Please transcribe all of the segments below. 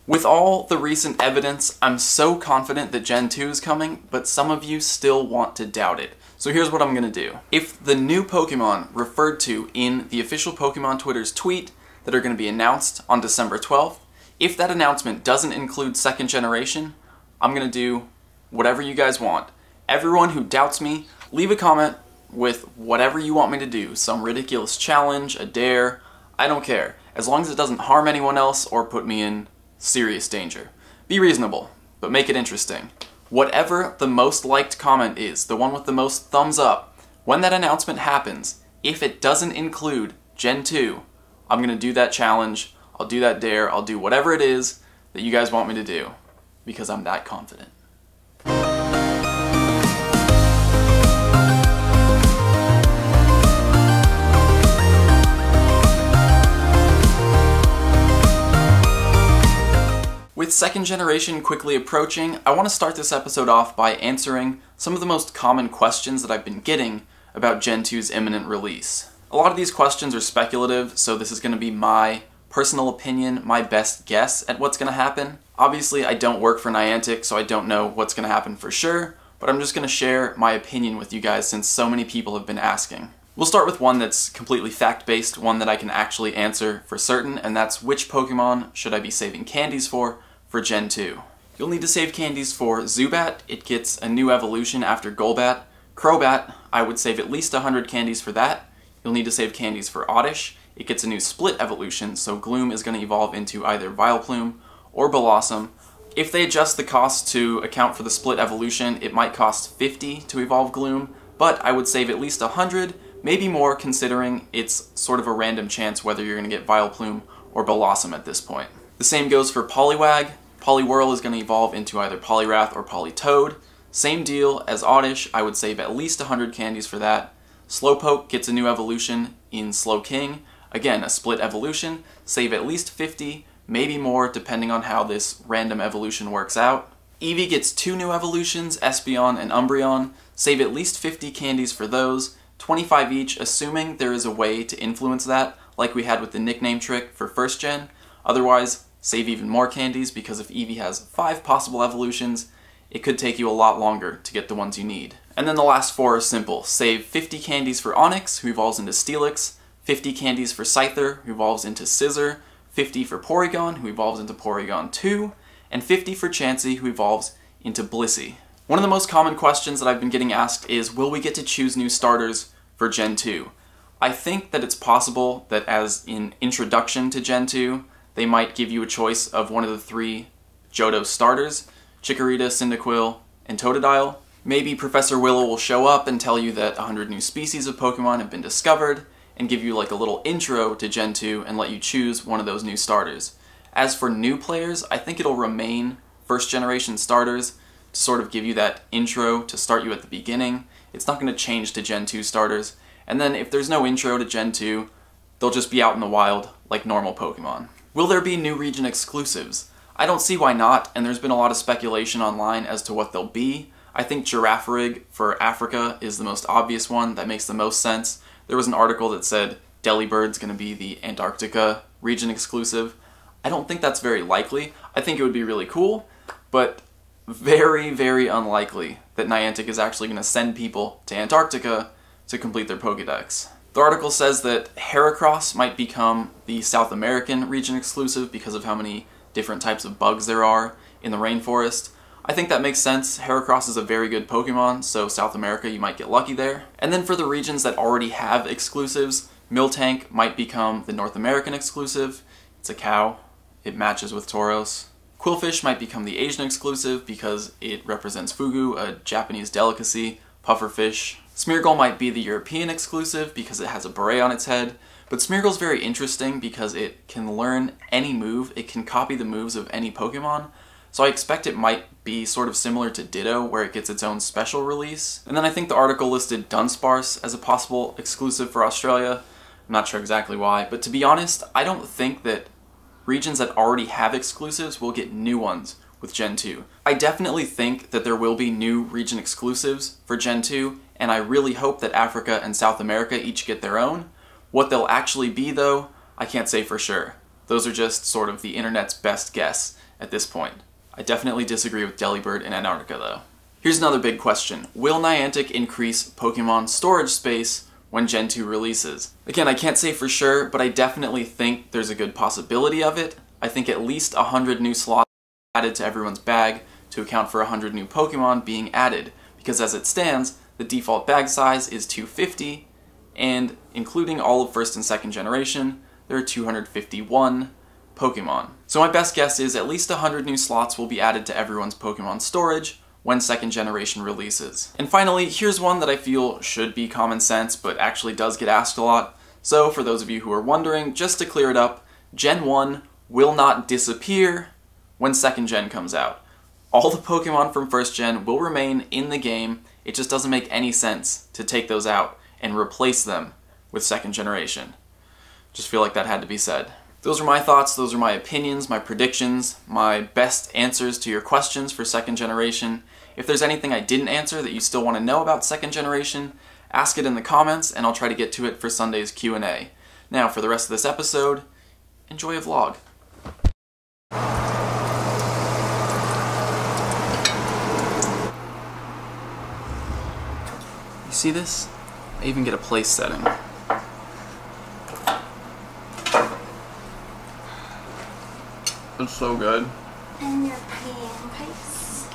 With all the recent evidence, I'm so confident that Gen 2 is coming, but some of you still want to doubt it. So here's what I'm gonna do. If the new Pokemon referred to in the official Pokemon Twitter's tweet that are gonna be announced on December 12th, if that announcement doesn't include second generation, I'm gonna do whatever you guys want. Everyone who doubts me, leave a comment with whatever you want me to do. Some ridiculous challenge, a dare, I don't care. As long as it doesn't harm anyone else or put me in serious danger. Be reasonable, but make it interesting. Whatever the most liked comment is, the one with the most thumbs up, when that announcement happens, if it doesn't include Gen 2, I'm gonna do that challenge, I'll do that dare, I'll do whatever it is that you guys want me to do, because I'm that confident. With second generation quickly approaching, I want to start this episode off by answering some of the most common questions that I've been getting about Gen 2's imminent release. A lot of these questions are speculative, so this is going to be my personal opinion, my best guess at what's going to happen. Obviously, I don't work for Niantic, so I don't know what's going to happen for sure, but I'm just going to share my opinion with you guys since so many people have been asking. We'll start with one that's completely fact-based, one that I can actually answer for certain, and that's which Pokemon should I be saving candies for Gen 2. You'll need to save candies for Zubat. It gets a new evolution after Golbat. Crobat, I would save at least 100 candies for that. You'll need to save candies for Oddish. It gets a new split evolution, so Gloom is going to evolve into either Vileplume or Blossom. If they adjust the cost to account for the split evolution, it might cost 50 to evolve Gloom, but I would save at least 100, maybe more, considering it's sort of a random chance whether you're going to get Vileplume or Blossom at this point. The same goes for Poliwag. Poliwhirl is going to evolve into either Poliwrath or Politoed. Same deal as Oddish, I would save at least 100 candies for that. Slowpoke gets a new evolution in Slowking. Again, a split evolution. Save at least 50, maybe more, depending on how this random evolution works out. Eevee gets 2 new evolutions, Espeon and Umbreon. Save at least 50 candies for those, 25 each, assuming there is a way to influence that, like we had with the nickname trick for first gen. Otherwise, save even more candies, because if Eevee has 5 possible evolutions, it could take you a lot longer to get the ones you need. And then the last 4 are simple. Save 50 candies for Onix, who evolves into Steelix, 50 candies for Scyther, who evolves into Scizor, 50 for Porygon, who evolves into Porygon 2, and 50 for Chansey, who evolves into Blissey. One of the most common questions that I've been getting asked is, will we get to choose new starters for Gen 2? I think that it's possible that as an introduction to Gen 2, they might give you a choice of one of the 3 Johto starters, Chikorita, Cyndaquil, and Totodile. Maybe Professor Willow will show up and tell you that 100 new species of Pokemon have been discovered, and give you like a little intro to Gen 2 and let you choose one of those new starters. As for new players, I think it'll remain first generation starters to sort of give you that intro to start you at the beginning. It's not going to change to Gen 2 starters, and then if there's no intro to Gen 2, they'll just be out in the wild like normal Pokemon. Will there be new region exclusives? I don't see why not, and there's been a lot of speculation online as to what they'll be. I think Girafarig for Africa is the most obvious one, that makes the most sense. There was an article that said Delibird's going to be the Antarctica region exclusive. I don't think that's very likely. I think it would be really cool, but very, very unlikely that Niantic is actually going to send people to Antarctica to complete their Pokédex. The article says that Heracross might become the South American region exclusive because of how many different types of bugs there are in the rainforest. I think that makes sense. Heracross is a very good Pokemon, so South America, you might get lucky there. And then for the regions that already have exclusives, Miltank might become the North American exclusive. It's a cow. It matches with Tauros. Quillfish might become the Asian exclusive because it represents Fugu, a Japanese delicacy. Pufferfish. Smeargle might be the European exclusive because it has a beret on its head, but Smeargle's very interesting because it can learn any move, it can copy the moves of any Pokemon, so I expect it might be sort of similar to Ditto, where it gets its own special release. And then I think the article listed Dunsparce as a possible exclusive for Australia. I'm not sure exactly why, but to be honest, I don't think that regions that already have exclusives will get new ones with Gen 2. I definitely think that there will be new region exclusives for Gen 2, and I really hope that Africa and South America each get their own. What they'll actually be, though, I can't say for sure. Those are just sort of the internet's best guess at this point. I definitely disagree with Delibird in Antarctica though. Here's another big question. Will Niantic increase Pokemon storage space when Gen 2 releases? Again, I can't say for sure, but I definitely think there's a good possibility of it. I think at least 100 new slots added to everyone's bag to account for 100 new Pokemon being added, because as it stands, the default bag size is 250, and including all of first and second generation, there are 251 Pokemon. So my best guess is at least 100 new slots will be added to everyone's Pokemon storage when second generation releases. And finally, here's one that I feel should be common sense, but actually does get asked a lot. So for those of you who are wondering, just to clear it up, Gen 1 will not disappear when second gen comes out. All the Pokemon from first gen will remain in the game. It just doesn't make any sense to take those out and replace them with second generation. Just feel like that had to be said. Those are my thoughts, those are my opinions, my predictions, my best answers to your questions for second generation. If there's anything I didn't answer that you still want to know about second generation, ask it in the comments and I'll try to get to it for Sunday's Q&A. Now, for the rest of this episode, enjoy a vlog. You see this? I even get a place setting. It's so good. And your pancakes.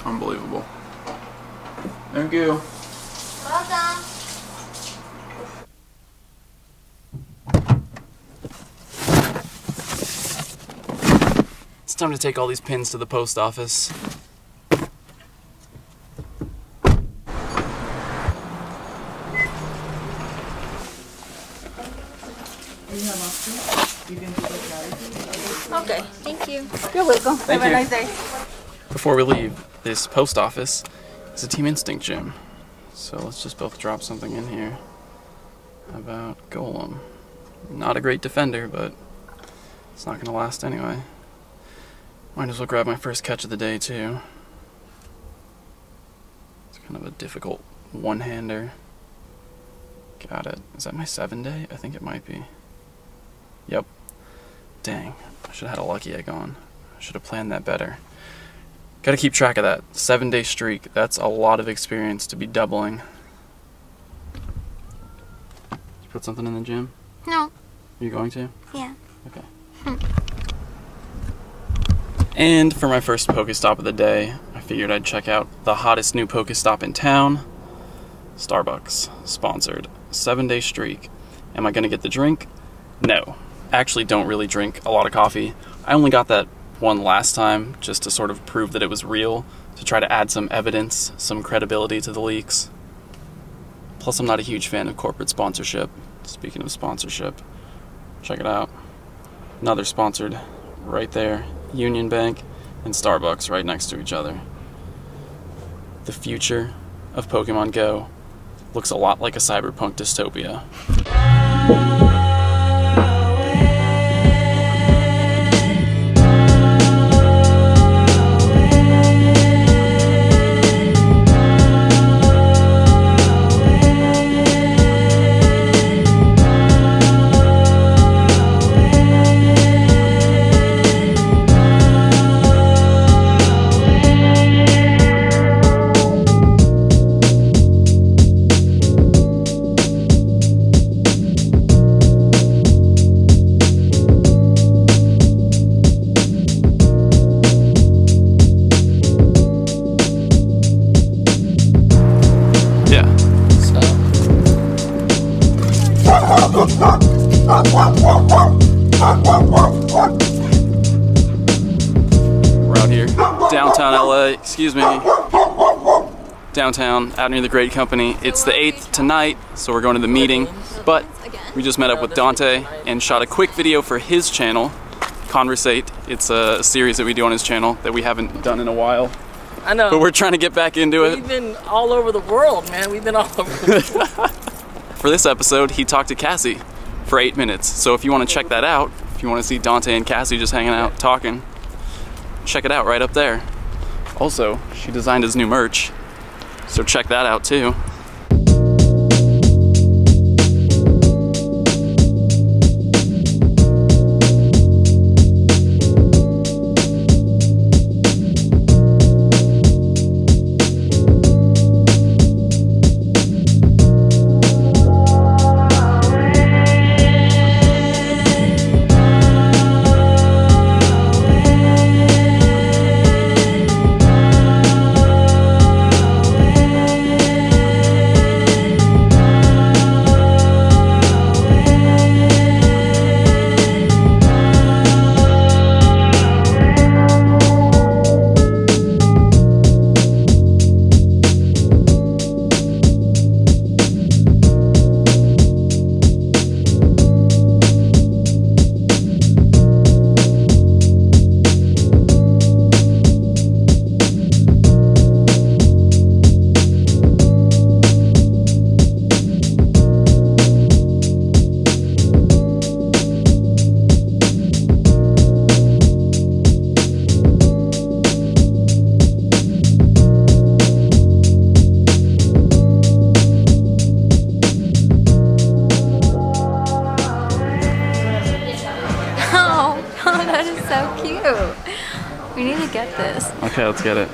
Unbelievable. Thank you. Welcome. It's time to take all these pins to the post office. Okay, thank you. You're welcome. Thank Have you. a nice day. Before we leave, this post office is a Team Instinct gym. So let's just both drop something in here about Golem. Not a great defender, but it's not going to last anyway. Might as well grab my first catch of the day too. It's kind of a difficult one-hander. Got it. Is that my 7-day? I think it might be. Yep. Dang. I should have had a lucky egg on. I should have planned that better. Gotta keep track of that. 7-day streak. That's a lot of experience to be doubling. Did you put something in the gym? No. Are you going to? Yeah. Okay. And for my first Pokestop of the day, I figured I'd check out the hottest new Pokestop in town. Starbucks. Sponsored. 7-day streak. Am I gonna get the drink? No. I actually don't really drink a lot of coffee. I only got that one last time just to sort of prove that it was real, to try to add some evidence, some credibility to the leaks. Plus, I'm not a huge fan of corporate sponsorship. Speaking of sponsorship, check it out. Another sponsored right there. Union Bank and Starbucks right next to each other. The future of Pokemon Go looks a lot like a cyberpunk dystopia. We're out here, downtown LA, excuse me, downtown, out near the Great Company. It's the 8th tonight, so we're going to the meeting, but we just met up with Dante and shot a quick video for his channel, Conversate. It's a series that we do on his channel that we haven't done in a while. I know. But we're trying to get back into it. We've been all over the world, man. We've been all over the world. For this episode, he talked to Cassie for 8 minutes. So if you want to check that out, if you want to see Dante and Cassie just hanging out talking, check it out right up there. Also, she designed his new merch, so check that out too. Okay, let's get it.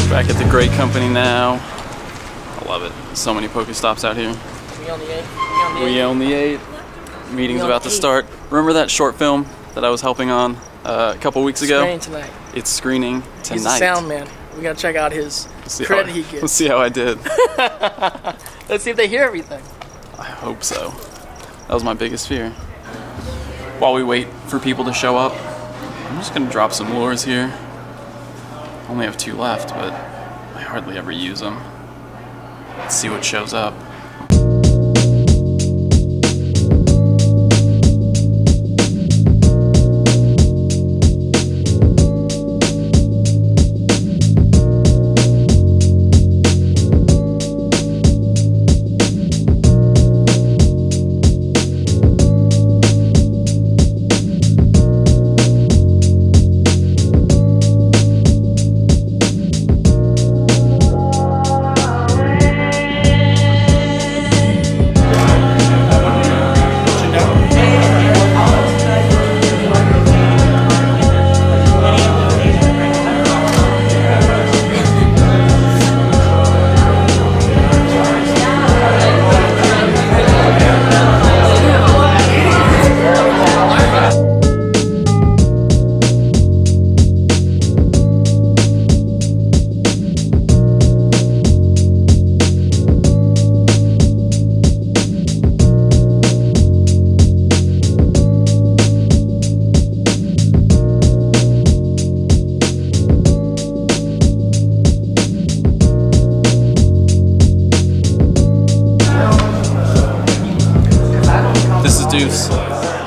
Back at the Great Company now. I love it. So many Pokestops out here. We on the 8th. We own the 8. Meeting's about to start. Remember that short film that I was helping on a couple weeks ago? Screening tonight. It's screening tonight. He's a sound man. We gotta check out his credit he gets. Let's see how I did. Let's see if they hear everything. I hope so. That was my biggest fear. While we wait for people to show up, I'm just gonna drop some lures here. Only have 2 left, but I hardly ever use them. Let's see what shows up.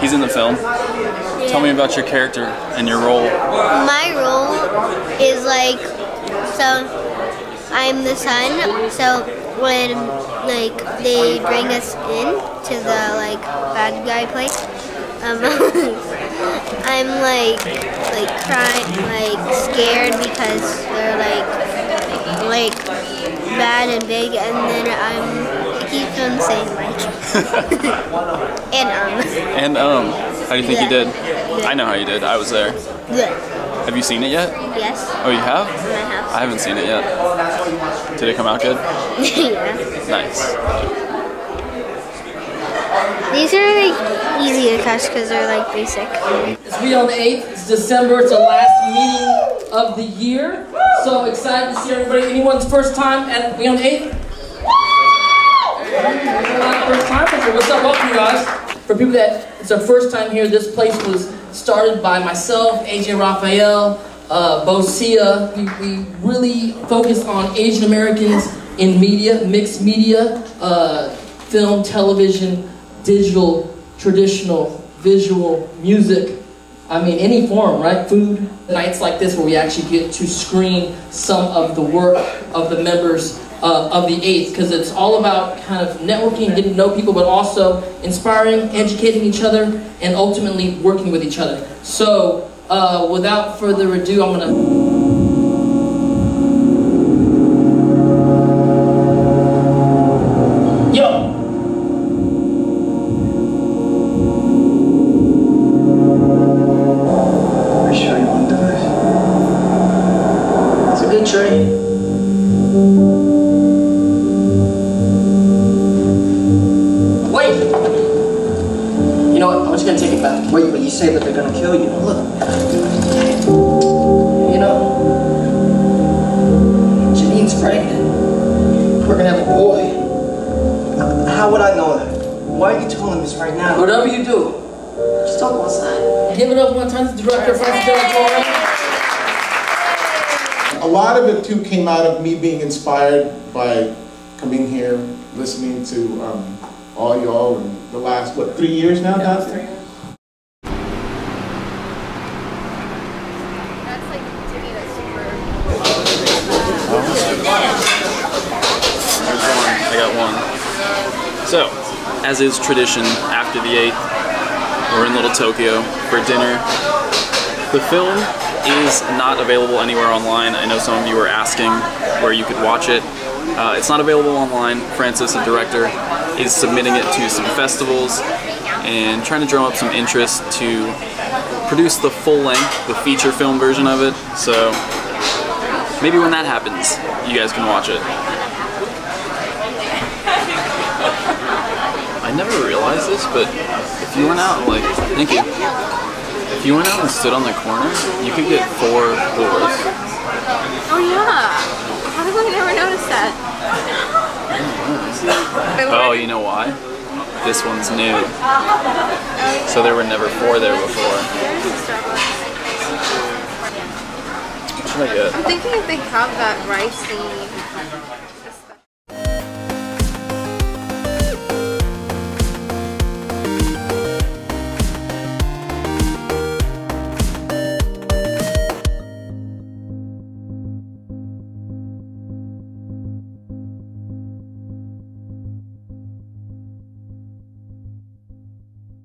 He's in the film. Yeah. Tell me about your character and your role. My role is like, so I'm the son, so when like they bring us in to the like bad guy place, I'm like crying, like scared because they're like bad and big, and then I keep on saying like and How do you think you did? Good. I know how you did. I was there. Good. Have you seen it yet? Yes. Oh, you have? I have. I haven't seen it yet. Did it come out good? Yeah. Nice. These are like easy to catch because they're like basic. It's we on the 8th. It's December. It's our last meeting of the year. So excited to see everybody. Anyone's first time at we on the 8th? First time? What's up? Welcome, you guys. For people that it's our first time here, this place was started by myself, AJ Raphael, Bo Sia. We really focus on Asian Americans in media, mixed media, film, television, digital, traditional, visual, music. I mean, any form, right? Food. Nights like this where we actually get to screen some of the work of the members of the 8th, because it's all about kind of networking, getting to know people, but also inspiring, educating each other, and ultimately working with each other. So, without further ado, I'm gonna... Wait, but you say that they're gonna kill you. Look. You know, Janine's pregnant. We're gonna have a boy. How would I know that? Why are you telling me this right now? Whatever you do, Just don't go outside. give it up one time to the director, Francis Del. A lot of it too came out of me being inspired by coming here, listening to all y'all in the last, what, 3 years now, Dad? 3 years. That's like to me that's super. as is tradition, after the 8th, we're in Little Tokyo for dinner. The film is not available anywhere online. I know some of you were asking where you could watch it. It's not available online. Francis, the director, is submitting it to some festivals and trying to drum up some interest to produce the full length, the feature film version of it. So maybe when that happens, you guys can watch it. I never realized this, but if you went out, like, thank you. If you went out and stood on the corner, you could get 4 doors. Oh yeah. How did I never notice that? Oh, you know why? This one's new. So there were never 4 there before. What should I get? I'm thinking if they have that rice thingy.